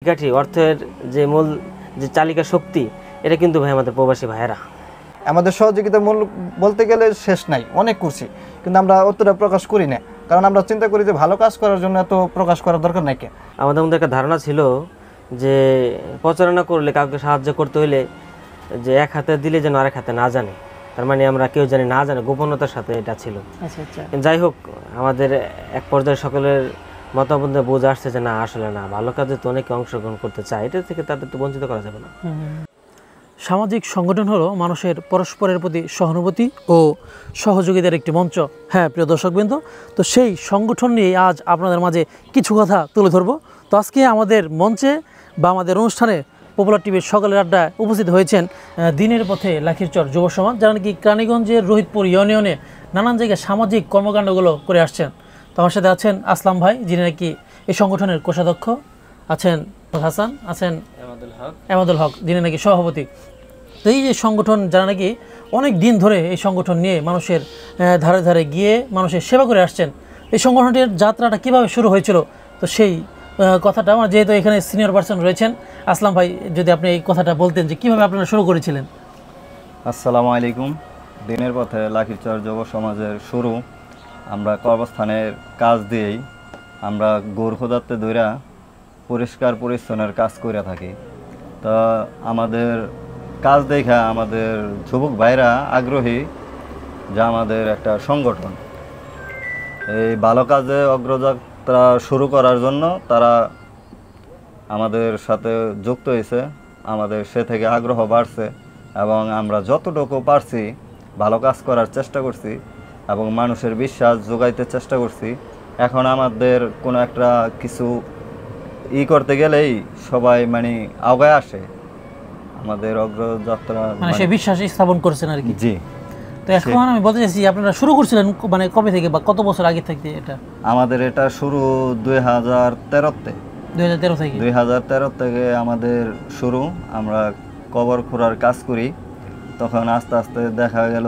চাবিকাঠি, অর্থের যে মূল যে চালিকা শক্তি, এটা কিন্তু ভাই আমাদের প্রবাসী ভাইয়েরা। আমাদের সহযোগিতার মূল বলতে গেলে শেষ নাই, অনেক করছি, কিন্তু আমরা অতটা প্রকাশ করি না, কারণ আমরা চিন্তা করি যে ভালো কাজ করার জন্য এত প্রকাশ করার দরকার নাই। কে আমাদের মধ্যে একটা ধারণা ছিল যে প্রচারণা করলে, কাউকে সাহায্য করতে হইলে যে এক হাতে দিলে যেন আরেক হাতে না জানে, তার মানে আমরা কেউ জানি না জানে, গোপনতার সাথে এটা ছিল। যাই হোক, আমাদের এক পর্যায়ে সকলের মতামত বোঝা আসছে যে না, আসলে না, ভালো কাজে তো অনেকে অংশগ্রহণ করতে চায়, এটা থেকে তাদের তো বঞ্চিত করা যাবে না। সামাজিক সংগঠন হলো মানুষের পরস্পরের প্রতি সহানুভূতি ও সহযোগিতার একটি মঞ্চ। হ্যাঁ প্রিয় দর্শকবৃন্দ, তো সেই সংগঠন নিয়ে আজ আপনাদের মাঝে কিছু কথা তুলে ধরবো। তো আজকে আমাদের মঞ্চে বা আমাদের অনুষ্ঠানে পপুলার টিভির সকালের আড্ডায় উপস্থিত হয়েছেন দিনের পথে লাখিরচর যুব সমাজ, যারা নাকি কেরানীগঞ্জের রোহিতপুর ইউনিয়নে নানান জায়গায় সামাজিক কর্মকাণ্ডগুলো করে আসছেন। তো আমার সাথে আছেন আসলাম ভাই, যিনি নাকি এই সংগঠনের কোষাধ্যক্ষ, আছেন হাসান, আছেন এমাদুল হক, যিনি নাকি সভাপতি। তো এই যে সংগঠন, যারা নাকি অনেক দিন ধরে এই সংগঠন নিয়ে মানুষের ধারে ধারে গিয়ে মানুষের সেবা করে আসছেন, এই সংগঠনটির যাত্রাটা কিভাবে শুরু হয়েছিল, তো সেই কথাটা আমার, যেহেতু এখানে সিনিয়র পার্সন রয়েছেন, আসলাম ভাই যদি আপনি এই কথাটা বলতেন যে কীভাবে আপনারা শুরু করেছিলেন। আসসালামু আলাইকুম। দিনের পথে লাখিরচর যুব সমাজের শুরু আমরা কর্মস্থানের কাজ দিয়েই, আমরা গরু খোদাতে দইরা পরিষ্কার পরিচ্ছন্নের কাজ করে থাকি। তো আমাদের কাজ দেখা আমাদের যুবক ভাইরা আগ্রহী যে আমাদের একটা সংগঠন এই ভালো কাজে অগ্রযাত্রা শুরু করার জন্য তারা আমাদের সাথে যুক্ত হয়েছে। আমাদের সে থেকে আগ্রহ বাড়ছে এবং আমরা যতটুকু পারছি ভালো কাজ করার চেষ্টা করছি এবং মানুষের বিশ্বাস যোগাইতে চেষ্টা করছি। এখন আমাদের কোনো একটা কিছু করতে গেলেই সবাই মানে আগায় আসে, আমাদের অগ্রযাত্রা মানে সে বিশ্বাস স্থাপন করছেন আর কি। জি। তো এখন আমি বলতে চাইছি, আপনারা শুরু করছিলেন মানে কবে থেকে বা কত বছর আগে থেকে? এটা আমাদের এটা শুরু 2013-তে। 2013 থেকে আমাদের শুরু। আমরা কবর খোঁড়ার কাজ করি, তখন আস্তে আস্তে দেখা গেল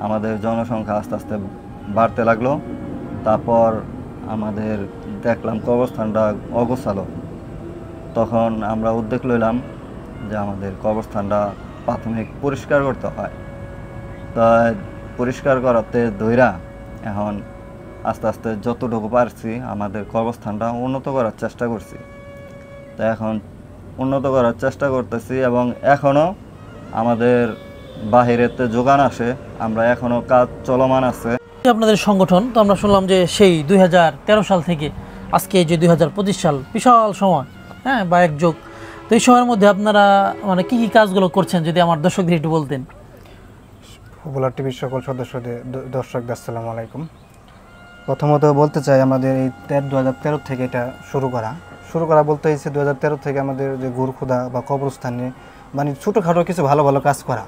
আমাদের জনসংখ্যা আস্তে আস্তে বাড়তে লাগলো। তারপর আমাদের দেখলাম কবরস্থানটা অগোছালো, তখন আমরা উদ্যোগ লইলাম যে আমাদের কবরস্থানটা প্রাথমিক পরিষ্কার করতে হয়। তা পরিষ্কার করাতে ধইরা এখন আস্তে আস্তে যতটুকু পারছি আমাদের কবরস্থানটা উন্নত করার চেষ্টা করছি। তো এখন উন্নত করার চেষ্টা করতেছি এবং এখনও আমাদের বাহিরেতে যোগান আসে, আমরা এখনও কাজ চলমান আছে। আপনাদের সংগঠন তো আমরা শুনলাম যে সেই 2013 সাল থেকে আজকে যে 2025 সাল, বিশাল সময়, হ্যাঁ, বা এক যুগ। তো এই সময়ের মধ্যে আপনারা মানে কী কী কাজগুলো করছেন যদি আমার দর্শকদের একটু বলতেন। পপুলার টিভির সকল সদস্যদের, দর্শকদের আসসালামু আলাইকুম। প্রথমত বলতে চাই আমাদের এই 2013 থেকে এটা শুরু করা বলতে হয়েছে 2013 থেকে আমাদের যে গরু খোদা বা কবরস্থানে মানে ছোটোখাটো কিছু ভালো ভালো কাজ করা।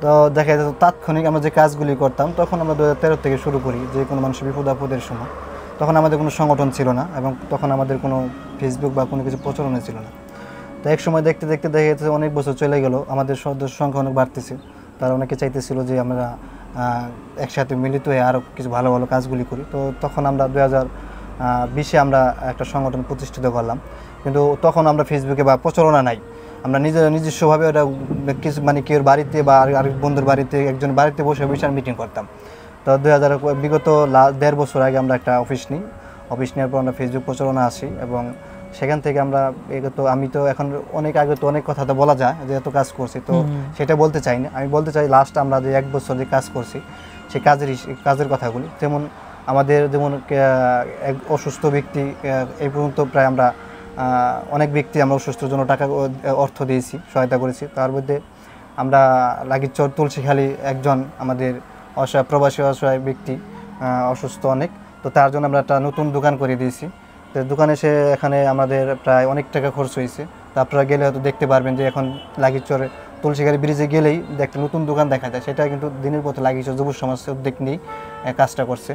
তো দেখা যেত তাৎক্ষণিক আমরা যে কাজগুলি করতাম, তখন আমরা 2013 থেকে শুরু করি। যে কোনো মানুষের বিপদ আপদের সময়, তখন আমাদের কোনো সংগঠন ছিল না এবং তখন আমাদের কোনো ফেসবুক বা কোনো কিছু প্রচলনে ছিল না। তো এক সময় দেখতে দেখতে দেখা যাচ্ছে অনেক বছর চলে গেল, আমাদের সদস্য সংখ্যা অনেক বাড়তেছে। তারা অনেকে চাইতেছিল যে আমরা একসাথে মিলিত হয়ে আরও কিছু ভালো ভালো কাজগুলি করি। তো তখন আমরা 2020-এ আমরা একটা সংগঠন প্রতিষ্ঠিত করলাম, কিন্তু তখন আমরা ফেসবুকে বা প্রচলনা নাই। আমরা নিজস্বভাবে ওটা কিছু মানে কেউ বাড়িতে বা আরেক বন্ধুর বাড়িতে, একজন বাড়িতে বসে বিশাল মিটিং করতাম। তো বিগত 1.5 বছর আগে আমরা একটা অফিস নিই। অফিস নেওয়ার পর আমরা ফেসবুক প্রচলনা আসি এবং সেখান থেকে আমরা আমি তো এখন অনেক আগে তো অনেক কথা তো বলা যায় যে এত কাজ করছি, তো সেটা বলতে চাই না। আমি বলতে চাই লাস্ট আমরা যে 1 বছর যে কাজ করছি সেই কাজের কথাগুলি। যেমন আমাদের এক অসুস্থ ব্যক্তি, এই পর্যন্ত প্রায় আমরা অনেক ব্যক্তি আমরা অসুস্থর জন্য টাকা অর্থ দিয়েছি, সহায়তা করেছি। তার মধ্যে আমরা লাখিরচর তুলসীখালী একজন আমাদের প্রবাসী অসহায় ব্যক্তি অসুস্থ অনেক, তো তার জন্য আমরা একটা নতুন দোকান করে দিয়েছি। তো দোকানে এখানে আমাদের প্রায় অনেক টাকা খরচ হয়েছে। তো আপনারা গেলে হয়তো দেখতে পারবেন যে এখন লাখিরচরে তুলসীখালী ব্রিজে গেলেই একটা নতুন দোকান দেখা যায়। সেটা কিন্তু দিনের পথে লাখিরচর যুব সমাজ উদ্যোগ নিয়েই কাজটা করছে।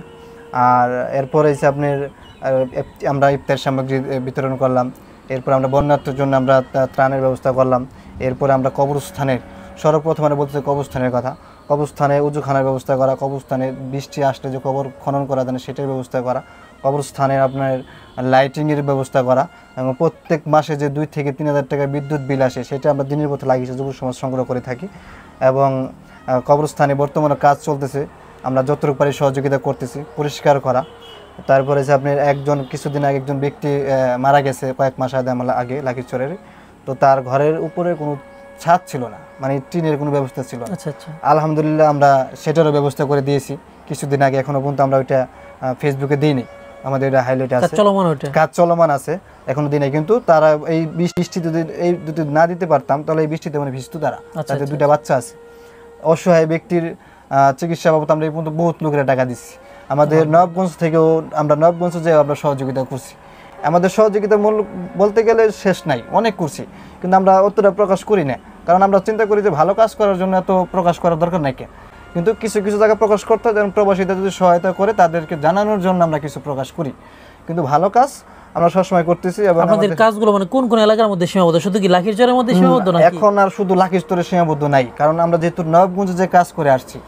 আর এরপরে হচ্ছে আপনার আমরা ইফতার সামগ্রী বিতরণ করলাম। এরপর আমরা বন্যার্থের জন্য আমরা ত্রাণের ব্যবস্থা করলাম। এরপরে আমরা কবরস্থানের, সর্বপ্রথম আমরা বলতে চাই কবরস্থানের কথা। কবরস্থানে উজুখানার ব্যবস্থা করা, কবরস্থানে বৃষ্টি আসলে যে কবর খনন করা যায় সেটার ব্যবস্থা করা, কবরস্থানের আপনার লাইটিংয়ের ব্যবস্থা করা এবং প্রত্যেক মাসে যে 2 থেকে 3 হাজার টাকা বিদ্যুৎ বিল আসে সেটা আমরা দিনের পথে লাগিয়ে যুব সমাজ সংগ্রহ করে থাকি। এবং কবরস্থানে বর্তমানে কাজ চলতেছে, আমরা যতটুকু পারি সহযোগিতা করতেছি, পরিষ্কার করা। তারপরে যে আপনার কিছুদিন আগে একজন ব্যক্তি মারা গেছে কয়েক মাস আগে লাকিরচরের, তো তার ঘরের উপরে কোনো ছাদ ছিল না, মানে টিনের কোনো ব্যবস্থা ছিল না। আলহামদুলিল্লাহ আমরা সেটারও ব্যবস্থা করে দিয়েছি কিছুদিন আগে, এখনো পর্যন্ত আমরা ওইটা ফেসবুকে দিইনি, আমাদের এটা হাইলাইট আছে, কাজ চলমান আছে, এখনো দিই নাই। কিন্তু তারা এই বৃষ্টি যদি না দিতে পারতাম তাহলে এই বৃষ্টিতে মানে ভিজতো তারা, তাদের 2টা বাচ্চা আছে। অসহায় ব্যক্তির চিকিৎসা বাবদ আমরা এই পর্যন্ত বহুত লোকেরা টাকা দিচ্ছি। আমাদের নবাবগঞ্জ থেকেও আমরা নবাবগঞ্জ যে আমরা সহযোগিতা করছি, আমাদের সহযোগিতা মূল বলতে গেলে শেষ নাই, অনেক করছি, কিন্তু আমরা অতটা প্রকাশ করি না, কারণ আমরা চিন্তা করি যে ভালো কাজ করার জন্য এত প্রকাশ করার দরকার নাই কেন। কিন্তু কিছু কিছু জায়গায় প্রকাশ করতে হয়, যেমন প্রবাসীদের যদি সহায়তা করে তাদেরকে জানানোর জন্য আমরা কিছু প্রকাশ করি, কিন্তু ভালো কাজ আমরা সবসময় করতেছি। এবং আপনাদের কাজগুলো মানে কোন কোন এলাকার মধ্যে সীমাবদ্ধ, শুধু কি লাকিরচরের মধ্যে সীমাবদ্ধ নাকি? এখন আর শুধু লাকিরচরে সীমাবদ্ধ নাই, কারণ আমরা যেহেতু নবাবগঞ্জে যে কাজ করে আসছি,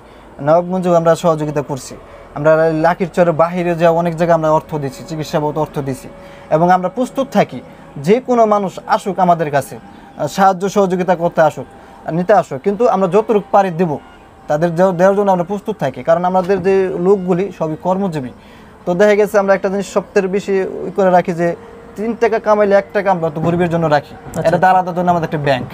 নবাবগঞ্জেও আমরা সহযোগিতা করছি। আমরা লাকিরচরের বাহিরে যা অনেক জায়গায় আমরা অর্থ দিচ্ছি, চিকিৎসা বাবদ অর্থ দিচ্ছি, এবং আমরা প্রস্তুত থাকি যে কোনো মানুষ আসুক আমাদের কাছে, সাহায্য সহযোগিতা করতে আসুক, নিতে আসুক, কিন্তু আমরা যতটুকু পারি দেব, তাদের দেওয়ার জন্য আমরা প্রস্তুত থাকি, কারণ আমাদের যে লোকগুলি সবই কর্মজীবী। তো দেখা গেছে আমরা একটা জিনিস সবথেকে বেশি করে রাখি যে 3 টাকা কামাইলে 1 টাকা আমরা তো গরিবের জন্য রাখি, এটা আলাদা জন্য আমাদের একটা ব্যাংক,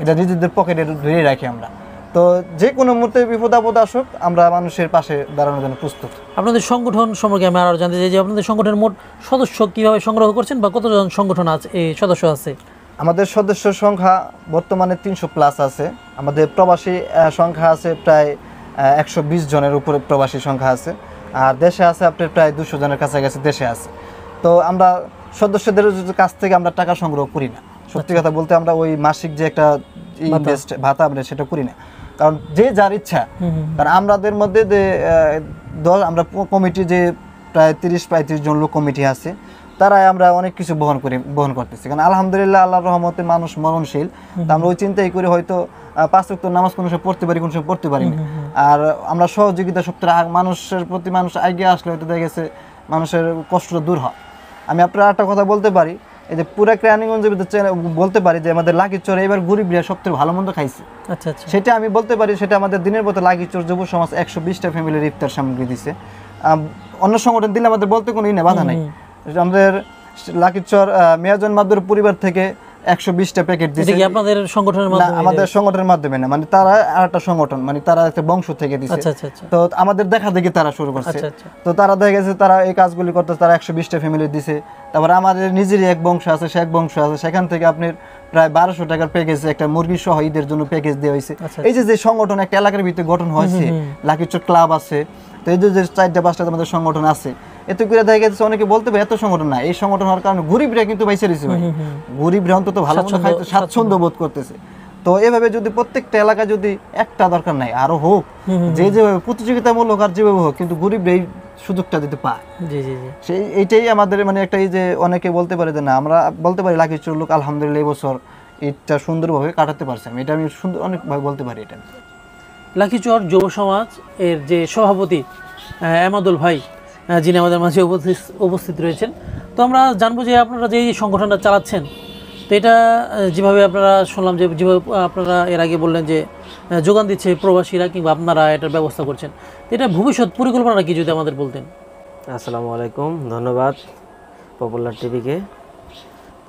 এটা নিজেদের পকেটে ধরে রাখি আমরা। তো যে কোনো মুহূর্তে বিপদ আপদ আসুক, আমরা মানুষের পাশে দাঁড়ানোর জন্য প্রস্তুত। আপনাদের সংগঠন সম্পর্কে আমি আরও জানতে চাই যে আপনাদের সংগঠনের মোট সদস্য কীভাবে সংগ্রহ করছেন বা কতজন সংগঠন আছে, এই সদস্য আছে? আমাদের সদস্য সংখ্যা বর্তমানে 300+ আছে। আমাদের প্রবাসী সংখ্যা আছে প্রায় 120 জনের উপরে, প্রবাসী সংখ্যা আছে। আর দেশে আছে আপনার প্রায় 200 জনের কাছাকাছি দেশে আছে। তো আমরা সদস্যদের কাছ থেকে আমরা টাকা সংগ্রহ করি না, সত্যি কথা বলতে। আমরা ওই মাসিক যে একটা ইনভেস্ট ভাতা আমরা সেটা করি না, কারণ যে যার ইচ্ছা। কারণ আমাদের মধ্যে যে আমরা কমিটি যে প্রায় 30-35 জন লোক কমিটি আছে, তারাই আমরা অনেক কিছু বহন করতেছি। কারণ আলহামদুলিল্লাহ আল্লাহর রহমতে মানুষ মরণশীল, তা আমরা ওই চিন্তাই করি হয়তো 5 ওয়াক্ত নামাজ কোনো সময় পড়তে পারি, কোনো সময় পড়তে পারি না। আর আমরা সহযোগিতা সপ্তাহে মানুষের প্রতি মানুষ এগিয়ে আসলে হয়তো দেখা গেছে মানুষের কষ্ট দূর হয়। আমি আপনার একটা কথা বলতে পারি, এই যে পুরা কেরানীগঞ্জের ভিতরে বলতে পারি যে আমাদের লাকিরচরে এবার গরিবরা সবথেকে ভালো মন্দ খাইছে। সেটা আমি বলতে পারি, সেটা আমাদের দিনের পথে লাকিরচর যুব সমাজ 120টা ফ্যামিলির ইফতার সামগ্রী দিছে। অন্য সংগঠন দিলে আমাদের বলতে কোনো বাধা নাই। আমাদের লাকিরচর মেয়াজন মাদুর পরিবার থেকে 120টা প্যাকেট দিছে। এটা কি আপনাদের সংগঠনের মাধ্যমে? না, আমাদের সংগঠনের মাধ্যমে না, মানে তারা আরেকটা সংগঠন, মানে তারা একটা বংশ থেকে দিছে। তো আমাদের দেখা দেখি তারা শুরু করছে। তো তারা দেখা গেছে তারা এই কাজগুলি করতে, তারা 120টা ফ্যামিলি দিছে। তারপর আমাদের নিজেরই এক বংশ আছে, সে এক বংশ আছে, সেখান থেকে আপনার প্রায় 1200 টাকার প্যাকেজ, একটা মুরগি সহ ঈদের জন্য প্যাকেজ দেওয়া হয়েছে। এই যে সংগঠন একটা এলাকার ভিতরে গঠন হয়েছে, লাকিরচর ক্লাব আছে, তো এই যে 4-5টা আমাদের সংগঠন আছে, এত করে দেখা গেছে অনেকে বলতে পারে এত সংগঠন না। এই সংগঠন হওয়ার কারণে গরিবরা কিন্তু বাইসে রয়েছে, ভাই গরিবরা অন্তত ভালো মন্দ খাইতে স্বাচ্ছন্দ্য বোধ করতেছে। তো এভাবে যদি প্রত্যেকটা এলাকায় যদি একটা দরকার নাই, আরো হোক, যেভাবে প্রতিযোগিতামূলক আর যেভাবে হোক, কিন্তু গরিবরা এই সুযোগটা দিতে পায়। সেই এইটাই আমাদের মানে একটা, এই যে অনেকে বলতে পারে যে না, আমরা বলতে পারি লাকিরচর লোক আলহামদুলিল্লাহ এই বছর ঈদটা সুন্দরভাবে কাটাতে পারছি। এটা আমি সুন্দর অনেকভাবে বলতে পারি। এটা লাকিরচর যুব সমাজ এর যে সভাপতি এমাদুল ভাই, যিনি আমাদের মাঝে উপস্থিত রয়েছেন। তো আমরা জানবো যে আপনারা যে সংগঠনটা চালাচ্ছেন, তো এটা যেভাবে আপনারা শুনলাম যে যেভাবে আপনারা এর আগে বললেন যে যোগান দিচ্ছে প্রবাসীরা কিংবা আপনারা এটার ব্যবস্থা করছেন, তো এটা ভবিষ্যৎ পরিকল্পনাটা কি যদি আমাদের বলতেন? আসসালামু আলাইকুম, ধন্যবাদ পপুলার টিভিকে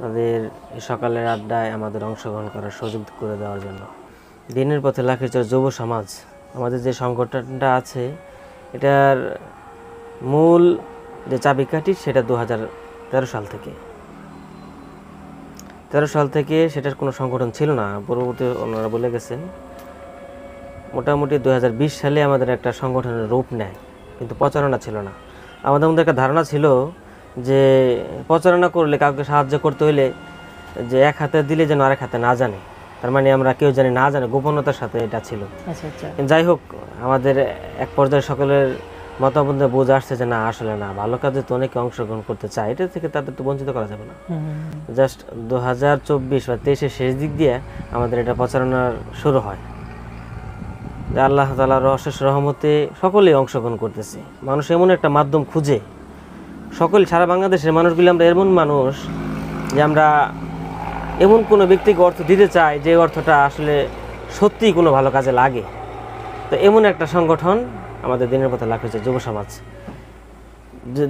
তাদের সকালের আড্ডায় আমাদের অংশগ্রহণ করার সুযোগ করে দেওয়ার জন্য। দিনের পথে লাকিরচর যুব সমাজ আমাদের যে সংগঠনটা আছে, এটার মূল যে চাবিকাঠি সেটা 2013 সাল থেকে। 13 সাল থেকে সেটার কোনো সংগঠন ছিল না, পরবর্তী ওনারা বলে গেছেন। মোটামুটি 2020 সালে আমাদের একটা সংগঠনের রূপ নেয়, কিন্তু প্রচারণা ছিল না। আমাদের মধ্যে একটা ধারণা ছিল যে প্রচারণা করলে, কাউকে সাহায্য করতে হলে যে এক হাতে দিলে যেন আরেক হাতে না জানে, তার মানে আমরা কেউ জানি না জানে, গোপনতার সাথে এটা ছিল। যাই হোক, আমাদের এক পর্যায়ে সকলের মতামত বোঝা আসছে যে না, আসলে না, ভালো কাজে তো অনেকে অংশগ্রহণ করতে চায়, এটা থেকে তাদের তো বঞ্চিত করা যাবে না। জাস্ট 2024 বা 23-এর শেষ দিক দিয়ে আমাদের এটা প্রচারণার শুরু হয়। যে আল্লাহ তাআলার অশেষ রহমতে সকলেই অংশগ্রহণ করতেছে। মানুষ এমন একটা মাধ্যম খুঁজে সকল সারা বাংলাদেশের মানুষগুলি আমরা এমন মানুষ যে আমরা এমন কোনো ব্যক্তিকে অর্থ দিতে চাই যে অর্থটা আসলে সত্যিই কোনো ভালো কাজে লাগে। তো এমন একটা সংগঠন আমাদের দিনের পথে লাখিচর যুব সমাজ।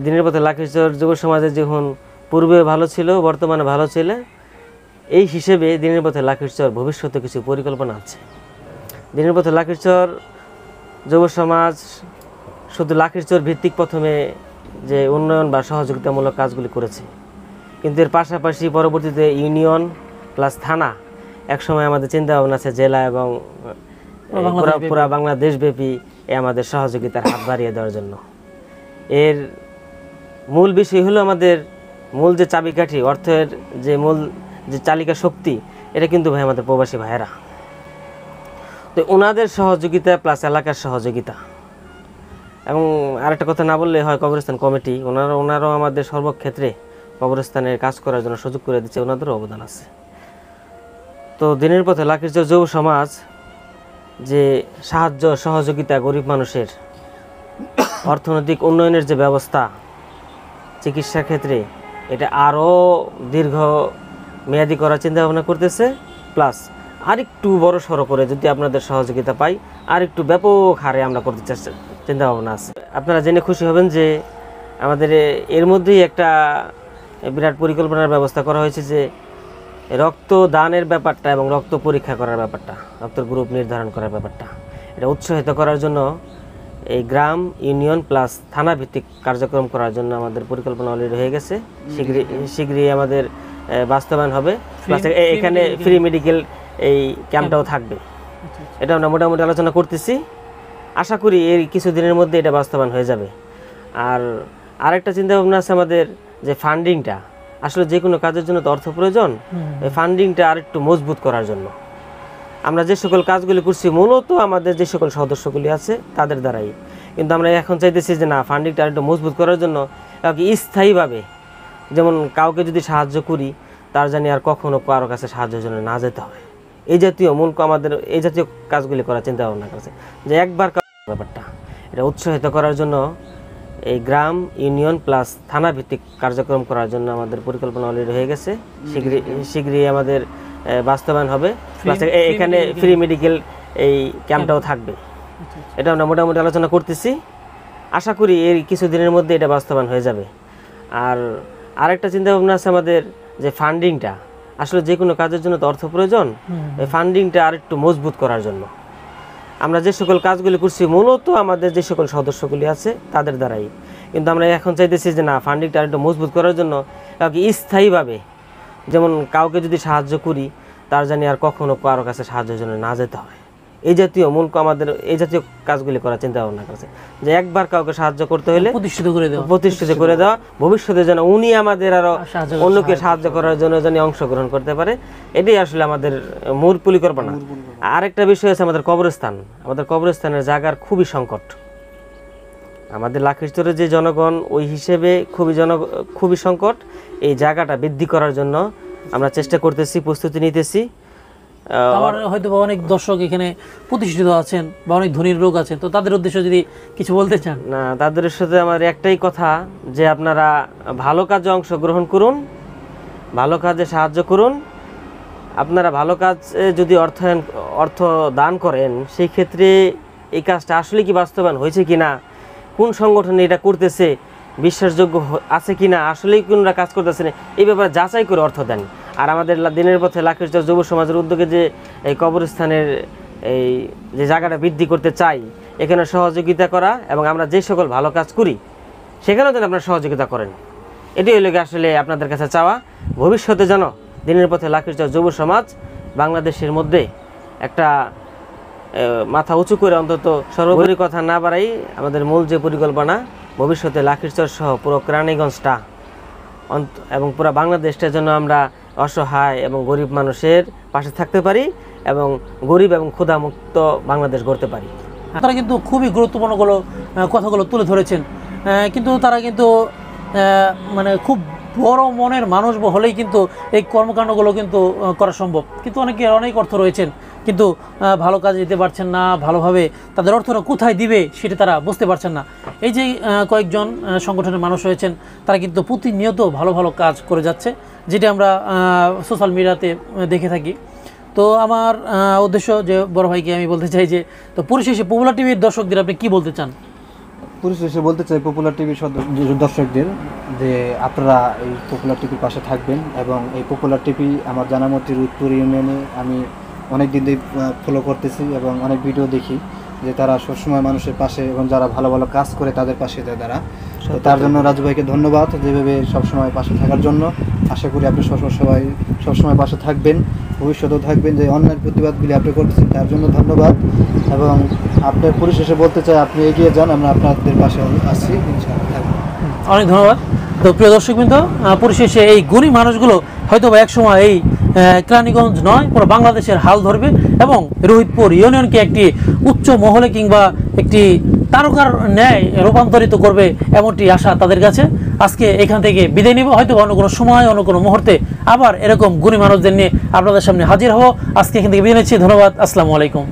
দিনের পথে লাখিচর যুব সমাজে যখন পূর্বে ভালো ছিল, বর্তমানে ভালো ছিল, এই হিসেবে দিনের পথে লাখিচর ভবিষ্যতে কিছু পরিকল্পনা আছে। দিনের পথে লাখিচর যুব সমাজ শুধু লাখিচর ভিত্তিক প্রথমে যে উন্নয়ন বা সহযোগিতামূলক কাজগুলি করেছে, কিন্তু এর পাশাপাশি পরবর্তীতে ইউনিয়ন প্লাস থানা, একসময় আমাদের চিন্তা ভাবনা আছে জেলা এবং পুরা বাংলাদেশব্যাপী আমাদের সহযোগিতার হাত বাড়িয়ে দেওয়ার জন্য। এর মূল বিষয় হলো আমাদের মূল যে চাবিকাঠি, অর্থের যে মূল যে চালিকা শক্তি, এটা কিন্তু ভাই আমাদের প্রবাসী ভাইয়েরা। তো ওনাদের সহযোগিতা প্লাস এলাকার সহযোগিতা, এবং আরেকটা কথা না বললে হয়, কবরস্থান কমিটি ওনারাও আমাদের সর্বক্ষেত্রে কবরস্থানের কাজ করার জন্য সুযোগ করে দিচ্ছে, ওনাদেরও অবদান আছে। তো দিনের পথে লাখিচর যুব সমাজ যে সাহায্য সহযোগিতা, গরিব মানুষের অর্থনৈতিক উন্নয়নের যে ব্যবস্থা, চিকিৎসার ক্ষেত্রে এটা আরও দীর্ঘ মেয়াদি করার চিন্তা ভাবনা করতেছে। প্লাস আরেকটু বড় সড়ো করে যদি আপনাদের সহযোগিতা পাই, আরেকটু ব্যাপক হারে আমরা করতে চিন্তা ভাবনা আছে। আপনারা জেনে খুশি হবেন যে আমাদের এর মধ্যেই একটা বিরাট পরিকল্পনার ব্যবস্থা করা হয়েছে, যে রক্তদানের ব্যাপারটা এবং রক্ত পরীক্ষা করার ব্যাপারটা, রক্তের গ্রুপ নির্ধারণ করার ব্যাপারটা, এটা উৎসাহিত করার জন্য এই গ্রাম, ইউনিয়ন প্লাস থানা ভিত্তিক কার্যক্রম করার জন্য আমাদের পরিকল্পনা অলরেডি হয়ে গেছে। শীঘ্রই আমাদের বাস্তবায়ন হবে। প্লাস এখানে ফ্রি মেডিকেল এই ক্যাম্পটাও থাকবে। এটা আমরা মোটামুটি আলোচনা করতেছি, আশা করি এর কিছুদিনের মধ্যে এটা বাস্তবায়ন হয়ে যাবে। আর আরেকটা চিন্তা ভাবনা আছে আমাদের, যে ফান্ডিংটা, আসলে যে কোনো কাজের জন্য তো অর্থ প্রয়োজন, এই ফান্ডিংটা আরেকটু মজবুত করার জন্য আমরা যে সকল কাজগুলি করছি মূলত আমাদের যে সকল সদস্যগুলি আছে তাদের দ্বারাই, কিন্তু আমরা এখন চাইতেছি যে না, ফান্ডিংটা আরেকটু মজবুত করার জন্য কাউকে স্থায়ীভাবে, যেমন কাউকে যদি সাহায্য করি তার জানি আর কখনো কারো কাছে সাহায্যের জন্য না যেতে হয়, এই জাতীয় আমাদের এই জাতীয় কাজগুলি করার চিন্তা ভাবনা করছে। যে একবার ব্যাপারটা এটা উৎসাহিত করার জন্য এই গ্রাম, ইউনিয়ন প্লাস থানা ভিত্তিক কার্যক্রম করার জন্য আমাদের পরিকল্পনা অলরেডি হয়ে গেছে। শীঘ্রই আমাদের বাস্তবায়ন হবে। প্লাস এখানে ফ্রি মেডিকেল এই ক্যাম্পটাও থাকবে। এটা আমরা মোটামুটি আলোচনা করতেছি, আশা করি এর কিছুদিনের মধ্যে এটা বাস্তবায়ন হয়ে যাবে। আর আরেকটা চিন্তা ভাবনা আছে আমাদের, যে ফান্ডিংটা, আসলে যে কোনো কাজের জন্য তো অর্থ প্রয়োজন, এই ফান্ডিংটা আরেকটু মজবুত করার জন্য আমরা যে সকল কাজগুলি করছি মূলত আমাদের যে সকল সদস্যগুলি আছে তাদের দ্বারাই, কিন্তু আমরা এখন চাইতেছি যে না, ফান্ডিংটা আরেকটু মজবুত করার জন্য কাউকে স্থায়ীভাবে, যেমন কাউকে যদি সাহায্য করি তার জানি আর কখনো কারো কাছে সাহায্যের জন্য না যেতে হয়, এই জাতীয় আমাদের এই জাতীয় কাজগুলি করার চিন্তা ভাবনা করছে। যে একবার কাউকে সাহায্য করতে হলে প্রতিষ্ঠিত করে দেওয়া, ভবিষ্যতে যেন উনি আমাদের আরো অন্যকে সাহায্য করার জন্য যেন অংশগ্রহণ করতে পারে, এটাই আসলে আমাদের মূল পরিকল্পনা। আরেকটা বিষয় আছে আমাদের কবরস্থান। আমাদের কবরস্থানের জায়গার খুবই সংকট। আমাদের লাখিচরের যে জনগণ ওই হিসেবে খুবই সংকট। এই জায়গাটা বৃদ্ধি করার জন্য আমরা চেষ্টা করতেছি, প্রস্তুতি নিতেছি। আমার হয়তো অনেক দর্শক এখানে প্রতিষ্ঠিত আছেন বা অনেক ধনীর লোক আছেন, তো তাদের উদ্দেশ্যে যদি কিছু বলতে চান। না, তাদের সাথে আমার একটাই কথা, যে আপনারা ভালো কাজে অংশগ্রহণ করুন, ভালো কাজে সাহায্য করুন। আপনারা ভালো কাজে যদি অর্থ দান করেন, সেই ক্ষেত্রে এই কাজটা আসলে কি বাস্তবায়ন হয়েছে কিনা, কোন সংগঠনে এটা করতেছে, বিশ্বাসযোগ্য আছে কিনা, আসলেই কোনরা কাজ করতেছে না, এই ব্যাপারে যাচাই করে অর্থ দেন। আর আমাদের দিনের পথে লাখিচর যুব সমাজের উদ্যোগে যে এই কবরস্থানের এই যে জায়গাটা বৃদ্ধি করতে চাই, এখানে সহযোগিতা করা এবং আমরা যে সকল ভালো কাজ করি সেখানেও যেন আপনারা সহযোগিতা করেন, এটি হলো আসলে আপনাদের কাছে চাওয়া। ভবিষ্যতে যেন দিনের পথে লাখিচর যুব সমাজ বাংলাদেশের মধ্যে একটা মাথা উঁচু করে, অন্তত সর্বোপরি কথা না বাড়াই, আমাদের মূল যে পরিকল্পনা, ভবিষ্যতে লাখিচর সহ পুরো কেরানীগঞ্জটা এবং পুরো বাংলাদেশটার জন্য আমরা অসহায় এবং গরিব মানুষের পাশে থাকতে পারি এবং গরিব এবং ক্ষুধামুক্ত বাংলাদেশ গড়তে পারি। তারা কিন্তু খুবই গুরুত্বপূর্ণ কথাগুলো তুলে ধরেছেন, কিন্তু তারা কিন্তু মানে খুব বড় মনের মানুষ হলেই কিন্তু এই কর্মকাণ্ডগুলো কিন্তু করা সম্ভব। কিন্তু অনেকের অনেক অর্থ রয়েছেন, কিন্তু ভালো কাজে দিতে পারছেন না, ভালোভাবে তাদের অর্থটা কোথায় দিবে সেটা তারা বুঝতে পারছেন না। এই যে কয়েকজন সংগঠনের মানুষ রয়েছেন, তারা কিন্তু প্রতিনিয়ত ভালো ভালো কাজ করে যাচ্ছে, যেটা আমরা সোশ্যাল মিডিয়াতে দেখে থাকি। তো আমার উদ্দেশ্য যে বড় ভাইকে আমি বলতে চাই যে, তো পরিশেষে পপুলার টিভির দর্শকদের আপনি কি বলতে চান? পরিশেষে বলতে চাই পপুলার টিভির দর্শকদের যে আপনারা এই পপুলার টিভির পাশে থাকবেন, এবং এই পপুলার টিভি আমার জানা মতে রুদপুর ইউনিয়নে আমি অনেক দিন ধরে ফলো করতেছি এবং অনেক ভিডিও দেখি যে তারা সবসময় মানুষের পাশে এবং যারা ভালো ভালো কাজ করে তাদের পাশে দেয় তারা। তো তার জন্য রাজু ভাইকে ধন্যবাদ যেভাবে সবসময় পাশে থাকার জন্য। আশা করি আপনি সবসময় পাশে থাকবেন, ভবিষ্যতেও থাকবেন। যে অন্যায়ের প্রতিবাদগুলি আপনি করতেছেন তার জন্য ধন্যবাদ, এবং আপনার পরিশেষে বলতে চাই আপনি এগিয়ে যান, আমরা আপনাদের পাশে আছি, ইনশাআল্লাহ থাকবো। অনেক ধন্যবাদ। তো প্রিয় দর্শকবৃন্দ, পরিশেষে এই গরিব মানুষগুলো হয়তো বা একসময় এই কেরানীগঞ্জ নয় পুরো বাংলাদেশের হাল ধরবে এবং রোহিতপুর ইউনিয়নকে একটি উচ্চ মহলে কিংবা একটি তারকার ন্যায় রূপান্তরিত করবে, এমনটি আশা তাদের কাছে। আজকে এখান থেকে বিদায় নিব, হয়তো অন্য কোনো সময় অন্য কোনো মুহূর্তে আবার এরকম গরিব মানুষদের নিয়ে আপনাদের সামনে হাজির হব। আজকে এখান থেকে বিদায় নিচ্ছি, ধন্যবাদ, আসসালামু আলাইকুম।